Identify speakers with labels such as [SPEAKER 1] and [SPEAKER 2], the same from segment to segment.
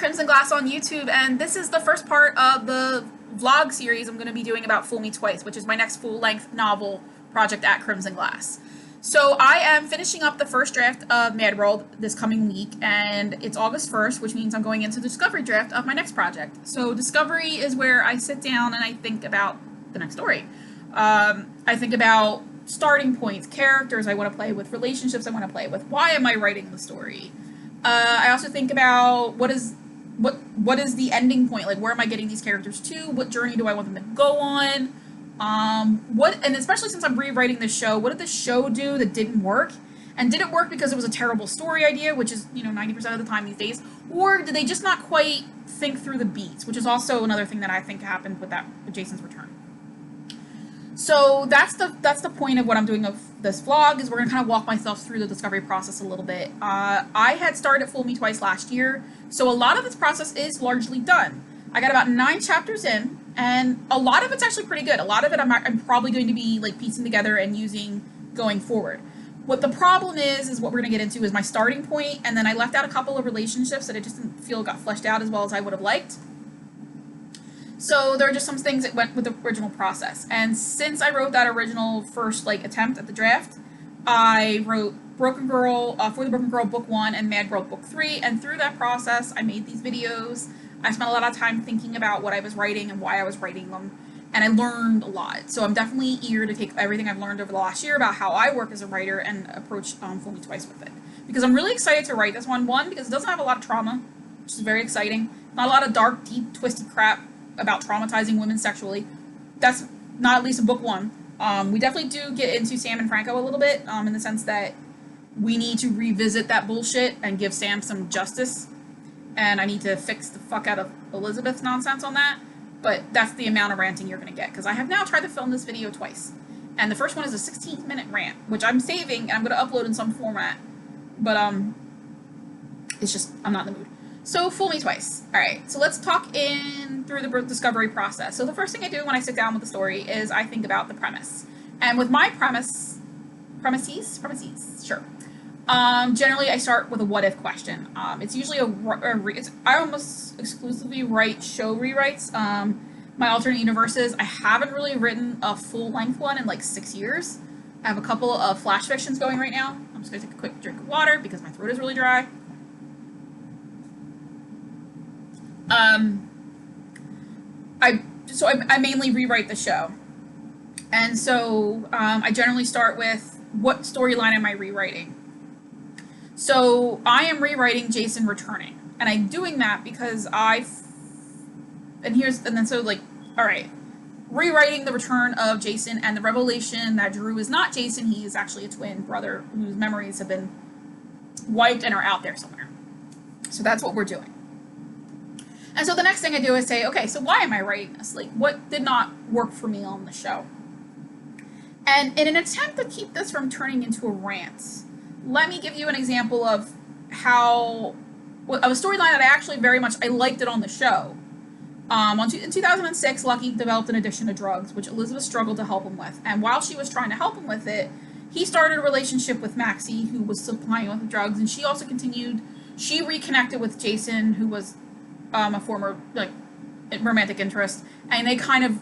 [SPEAKER 1] Crimson Glass on YouTube, and this is the first part of the vlog series I'm going to be doing about Fool Me Twice, which is my next full-length novel project at Crimson Glass. So I am finishing up the first draft of Mad World this coming week, and it's August 1st, which means I'm going into the Discovery draft of my next project. So Discovery is where I sit down and I think about the next story. I think about starting points, characters I want to play with, relationships I want to play with, why am I writing the story? I also think about what is the ending point, like where am I getting these characters to, what journey do I want them to go on, and especially since I'm rewriting this show, what did the show do that didn't work? And did it work because it was a terrible story idea, which is, 90% of the time these days, or did they just not quite think through the beats, which is also another thing that I think happened with Jason's return. So that's the point of what I'm doing of this vlog, is we're gonna kind of walk myself through the discovery process a little bit. I had started Fool Me Twice last year, so a lot of this process is largely done. I got about 9 chapters in, and a lot of it's actually pretty good. A lot of it I'm probably going to be like piecing together and using going forward. What the problem is what we're gonna get into is my starting point, and then I left out a couple of relationships that I just didn't feel got fleshed out as well as I would have liked. So there are just some things that went with the original process. And since I wrote that original first attempt at the draft, I wrote Broken Girl, For the Broken Girl Book 1 and Mad World Book 3. And through that process, I made these videos. I spent a lot of time thinking about what I was writing and why I was writing them. And I learned a lot. So I'm definitely eager to take everything I've learned over the last year about how I work as a writer and approach Fool Me Twice with it. Because I'm really excited to write this one. One, because it doesn't have a lot of trauma, which is very exciting. Not a lot of dark, deep, twisted crap about traumatizing women sexually. That's not at least in book 1. We definitely do get into Sam and Franco a little bit, in the sense that we need to revisit that bullshit and give Sam some justice, and I need to fix the fuck out of Elizabeth's nonsense on that, but that's the amount of ranting you're gonna get, because I have now tried to film this video twice, and the first one is a 16-minute rant, which I'm saving and I'm gonna upload in some format, but it's just, I'm not in the mood. So, Fool Me Twice. Alright, so let's talk through the discovery process. So the first thing I do when I sit down with the story is I think about the premise. And with my premises, sure. Generally I start with a what-if question. It's usually I almost exclusively write show rewrites. My alternate universes, I haven't really written a full-length one in like 6 years. I have a couple of flash fictions going right now. I'm just going to take a quick drink of water because my throat is really dry. I mainly rewrite the show, and so I generally start with what storyline am I rewriting. So I am rewriting Jason returning, and I'm doing that because alright, rewriting the return of Jason and the revelation that Drew is not Jason, he is actually a twin brother whose memories have been wiped and are out there somewhere. So that's what we're doing. And so the next thing I do is say, okay, so why am I writing this? Like, what did not work for me on the show? And in an attempt to keep this from turning into a rant, let me give you an example of a storyline that I liked it on the show. In 2006, Lucky developed an addiction to drugs, which Elizabeth struggled to help him with. And while she was trying to help him with it, he started a relationship with Maxie, who was supplying him with drugs, and she reconnected with Jason, who was a former romantic interest, and they kind of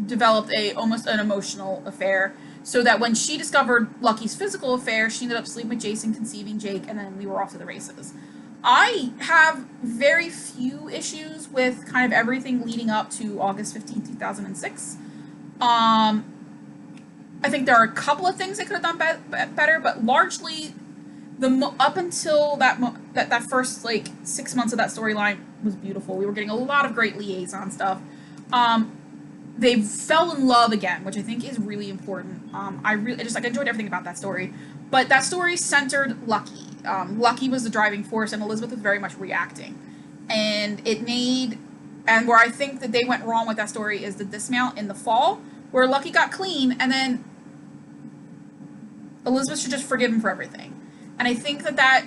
[SPEAKER 1] developed almost an emotional affair, so that when she discovered Lucky's physical affair, she ended up sleeping with Jason, conceiving Jake, and then we were off to the races. I have very few issues with kind of everything leading up to August 15, 2006. I think there are a couple of things they could have done better, but largely up until that first 6 months of that storyline was beautiful. We were getting a lot of great liaison stuff. They fell in love again, which I think is really important. I enjoyed everything about that story, but that story centered Lucky. Lucky was the driving force, and Elizabeth was very much reacting. And where I think that they went wrong with that story is the dismount in the fall, where Lucky got clean, and then Elizabeth should just forgive him for everything. And I think that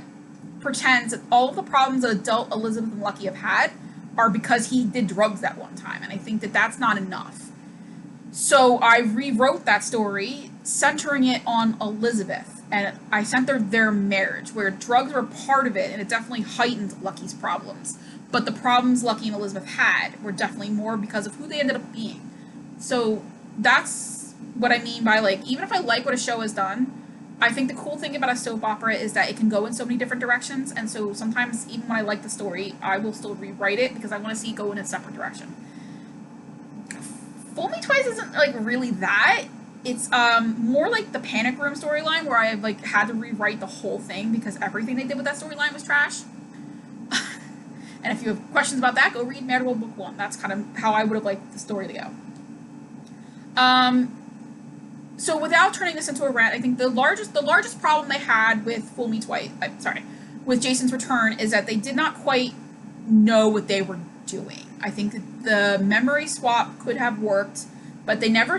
[SPEAKER 1] pretends that all of the problems that adult Elizabeth and Lucky have had are because he did drugs that one time, and I think that that's not enough. So I rewrote that story, centering it on Elizabeth, and I centered their marriage, where drugs were part of it, and it definitely heightened Lucky's problems. but the problems Lucky and Elizabeth had were definitely more because of who they ended up being. So that's what I mean by, like, even if I like what a show has done, I think the cool thing about a soap opera is that it can go in so many different directions, and so sometimes even when I like the story, I will still rewrite it because I want to see it go in a separate direction. Fool Me Twice isn't like really that. It's more like the Panic Room storyline where I like had to rewrite the whole thing because everything they did with that storyline was trash. And if you have questions about that, go read Madrigal Book 1. That's kind of how I would have liked the story to go. So without turning this into a rant, I think the largest problem they had with Fool Me Twice, with Jason's Return is that they did not quite know what they were doing. I think that the memory swap could have worked, but they never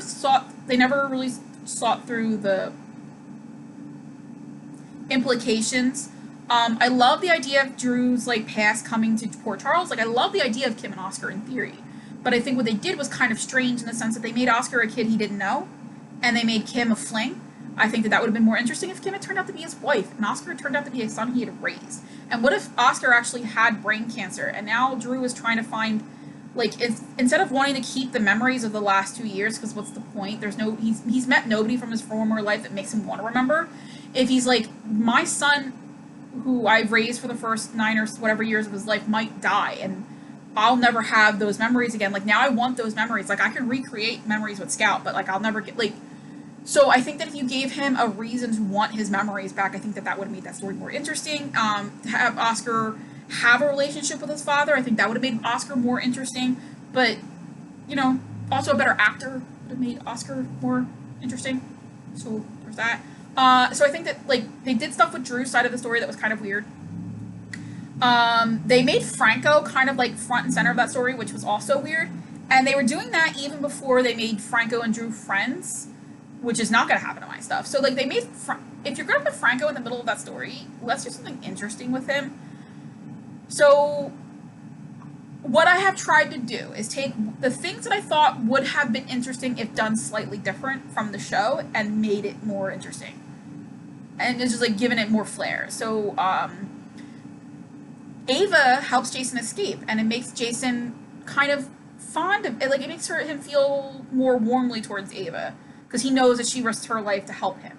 [SPEAKER 1] really thought through the implications. I love the idea of Drew's like past coming to Port Charles. Like I love the idea of Kim and Oscar in theory, but I think what they did was kind of strange in the sense that they made Oscar a kid he didn't know, and they made Kim a fling. I think that would have been more interesting if Kim had turned out to be his wife and Oscar had turned out to be a son he had raised. And what if Oscar actually had brain cancer and now Drew is trying to find, like, if, instead of wanting to keep the memories of the last 2 years, because what's the point? He's met nobody from his former life that makes him want to remember. If he's like, my son, who I've raised for the first 9 or whatever years of his life, might die, and I'll never have those memories again. Like, now I want those memories. Like, I can recreate memories with Scout, but, like, I'll never get, like... So I think that if you gave him a reason to want his memories back, I think that that would have made that story more interesting. To have Oscar have a relationship with his father, I think that would have made Oscar more interesting. But, you know, also a better actor would have made Oscar more interesting. So there's that. So I think that, like, they did stuff with Drew's side of the story that was kind of weird. They made Franco kind of, like, front and center of that story, which was also weird. And they were doing that even before they made Franco and Drew friends, which is not going to happen in my stuff. So, like, they made... if you're going to put Franco in the middle of that story, let's do something interesting with him. So, what I have tried to do is take the things that I thought would have been interesting if done slightly different from the show and made it more interesting. And it's just, like, given it more flair. So, Ava helps Jason escape, and it makes Jason kind of fond of... Like, it makes him feel more warmly towards Ava, because he knows that she risked her life to help him.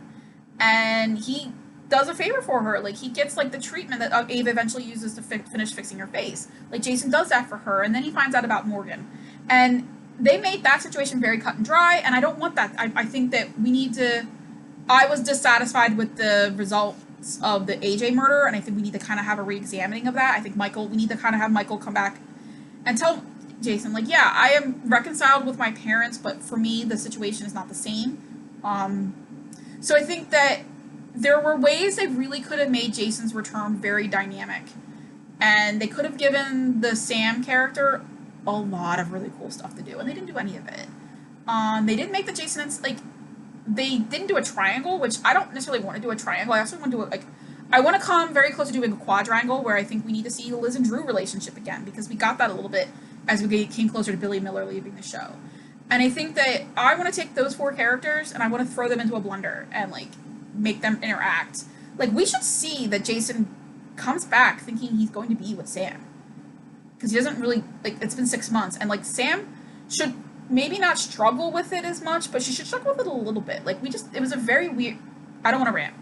[SPEAKER 1] And he does a favor for her. Like, he gets, like, the treatment that Ava eventually uses to finish fixing her face. Like, Jason does that for her, and then he finds out about Morgan. And they made that situation very cut and dry, and I don't want that. I think that we need to... I was dissatisfied with the results of the AJ murder, and I think we need to kind of have a re-examining of that. I think we need to kind of have Michael come back and tell Jason, like, yeah, I am reconciled with my parents, but for me, the situation is not the same. So I think that there were ways they really could have made Jason's return very dynamic. And they could have given the Sam character a lot of really cool stuff to do, and they didn't do any of it. They didn't make the Jason, like, they didn't do a triangle, which I don't necessarily want to do a triangle. I also want to do it, like, I want to come very close to doing a quadrangle, where I think we need to see the Liz and Drew relationship again, because we got that a little bit as we came closer to Billy Miller leaving the show. And I think that I want to take those 4 characters and I want to throw them into a blender and, like, make them interact. Like, we should see that Jason comes back thinking he's going to be with Sam. Because he doesn't really, like, it's been 6 months. And, like, Sam should maybe not struggle with it as much, but she should struggle with it a little bit. Like, it was a very weird, I don't want to rant.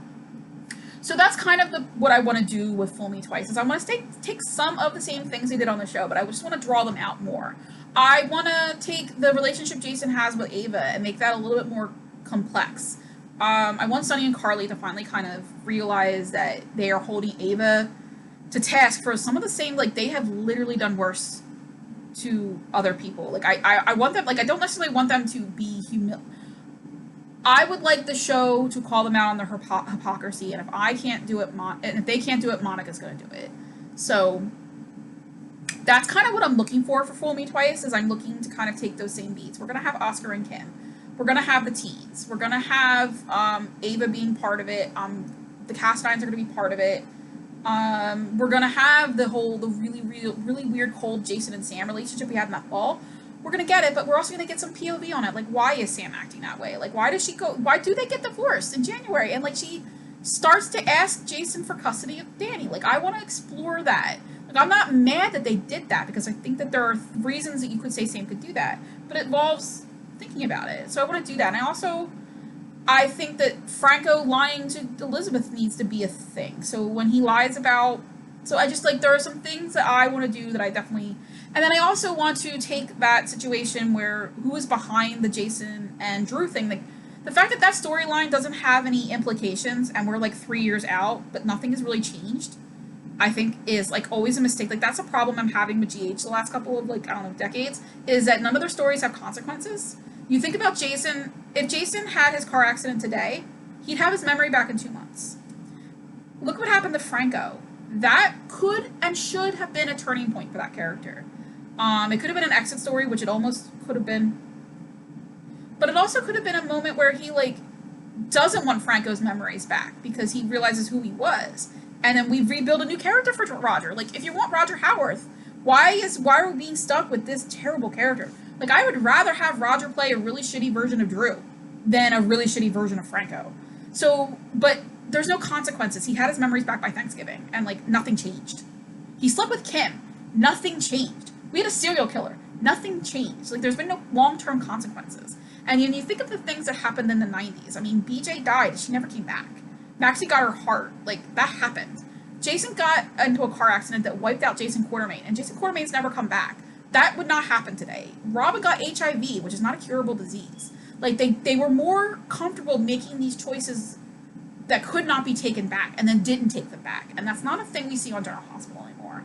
[SPEAKER 1] So that's kind of what I want to do with Fool Me Twice, is I want to take some of the same things they did on the show, but I just want to draw them out more. I want to take the relationship Jason has with Ava and make that a little bit more complex. I want Sonny and Carly to finally kind of realize that they are holding Ava to task for some of the same, like, they have literally done worse to other people. Like, I want them, like, I don't necessarily want them to be I would like the show to call them out on their hypocrisy, and if I can't do it, and if they can't do it, Monica's going to do it. So that's kind of what I'm looking for Fool Me Twice, is I'm looking to kind of take those same beats. We're going to have Oscar and Kim. We're going to have the teens. We're going to have Ava being part of it. The cast irons are going to be part of it. We're going to have the really weird cold Jason and Sam relationship we had in that fall. We're going to get it, but we're also going to get some POV on it. Like, why is Sam acting that way? Like, why do they get divorced in January? And, like, she starts to ask Jason for custody of Danny. Like, I want to explore that. Like, Like, I'm not mad that they did that because I think that there are reasons that you could say Sam could do that, but it involves thinking about it. So I want to do that. And I think that Franco lying to Elizabeth needs to be a thing. So when he lies about, so I just like, there are some things that I want to do that I definitely, and then I also want to take that situation where who is behind the Jason and Drew thing. Like, the fact that that storyline doesn't have any implications and we're like 3 years out, but nothing has really changed, I think is like always a mistake. Like, that's a problem I'm having with GH the last couple of, like, I don't know, decades, is that none of their stories have consequences. You think about Jason, if Jason had his car accident today, he'd have his memory back in 2 months. Look what happened to Franco. That could and should have been a turning point for that character. It could have been an exit story, which it almost could have been. But it also could have been a moment where he, like, doesn't want Franco's memories back because he realizes who he was. And then we rebuild a new character for Roger. Like, if you want Roger Howarth, why are we being stuck with this terrible character? Like, I would rather have Roger play a really shitty version of Drew than a really shitty version of Franco. So, but there's no consequences. He had his memories back by Thanksgiving, and, like, nothing changed. He slept with Kim. Nothing changed. We had a serial killer. Nothing changed. Like, there's been no long-term consequences. And you think of the things that happened in the 90s. I mean, BJ died. She never came back. Maxie got her heart. Like, that happened. Jason got into a car accident that wiped out Jason Quartermain, and Jason Quartermain's never come back. That would not happen today. Robin got HIV, which is not a curable disease. Like, they were more comfortable making these choices that could not be taken back, and then didn't take them back. And that's not a thing we see on General Hospital anymore.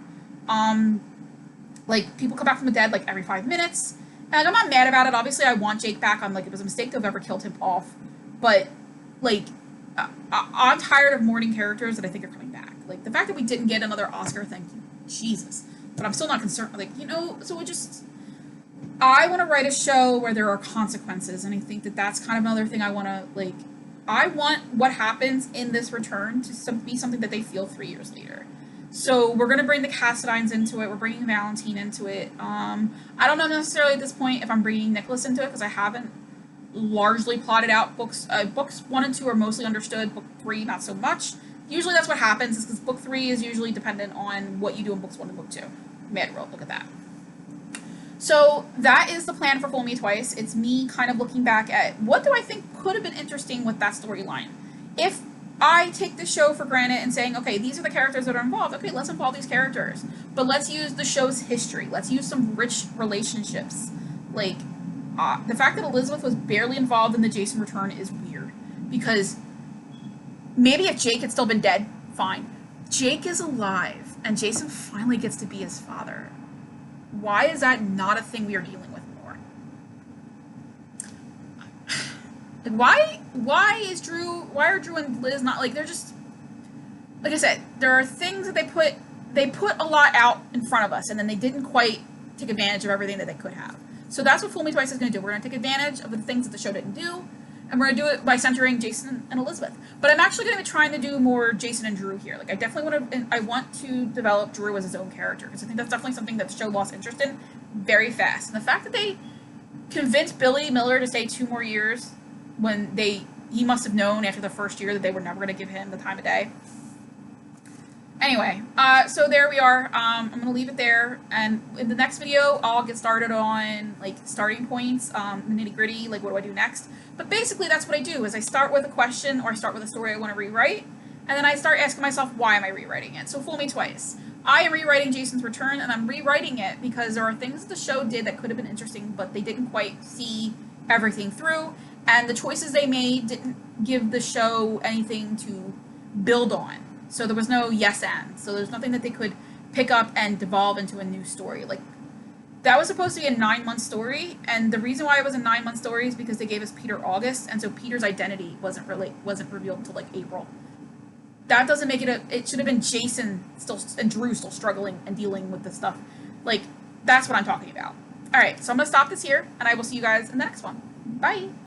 [SPEAKER 1] Like, people come back from the dead, like, every 5 minutes. And, like, I'm not mad about it. Obviously, I want Jake back. I'm like, it was a mistake to have ever killed him off. But, like, I'm tired of mourning characters that I think are coming back. Like, the fact that we didn't get another Oscar, thank you, Jesus. But I'm still not concerned. Like, you know, so it just, I want to write a show where there are consequences. And I think that that's kind of another thing I want to, like, I want what happens in this return to be something that they feel 3 years later. So we're going to bring the Cassadines into it. We're bringing Valentine into it. I don't know necessarily at this point if I'm bringing Nicholas into it because I haven't largely plotted out books. Books 1 and 2 are mostly understood. Book 3, not so much. Usually that's what happens is because book 3 is usually dependent on what you do in books 1 and book 2. Mad World, look at that. So that is the plan for Fool Me Twice. It's me kind of looking back at what do I think could have been interesting with that storyline. If I take the show for granted and saying, okay, these are the characters that are involved. Okay, let's involve these characters. But let's use the show's history. Let's use some rich relationships. Like, the fact that Elizabeth was barely involved in the Jason return is weird. Because maybe if Jake had still been dead, fine. Jake is alive, and Jason finally gets to be his father. Why is that not a thing we are dealing with more? Like, why are Drew and Liz not, like, they're just, like I said, there are things that they put a lot out in front of us, and then they didn't quite take advantage of everything that they could have. So that's what Fool Me Twice is going to do. We're going to take advantage of the things that the show didn't do, and we're going to do it by centering Jason and Elizabeth. But I'm actually going to be trying to do more Jason and Drew here. Like, I definitely want to develop Drew as his own character, because I think that's definitely something that the show lost interest in very fast. And the fact that they convinced Billy Miller to stay 2 more years when he must have known after the first year that they were never going to give him the time of day. Anyway, so there we are. I'm going to leave it there, and in the next video, I'll get started on, like, starting points, the nitty-gritty, like, what do I do next? But basically, that's what I do, is I start with a question, or I start with a story I want to rewrite, and then I start asking myself, why am I rewriting it? So Fool Me Twice. I am rewriting Jason's Return, and I'm rewriting it because there are things the show did that could have been interesting, but they didn't quite see everything through, and the choices they made didn't give the show anything to build on. So there was no yes and. So there's nothing that they could pick up and devolve into a new story. Like, that was supposed to be a 9-month story, and the reason why it was a 9-month story is because they gave us Peter August, and so Peter's identity wasn't revealed until, like, April. That doesn't make it it should have been Jason still and Drew still struggling and dealing with this stuff. Like, that's what I'm talking about. Alright, so I'm going to stop this here, and I will see you guys in the next one. Bye!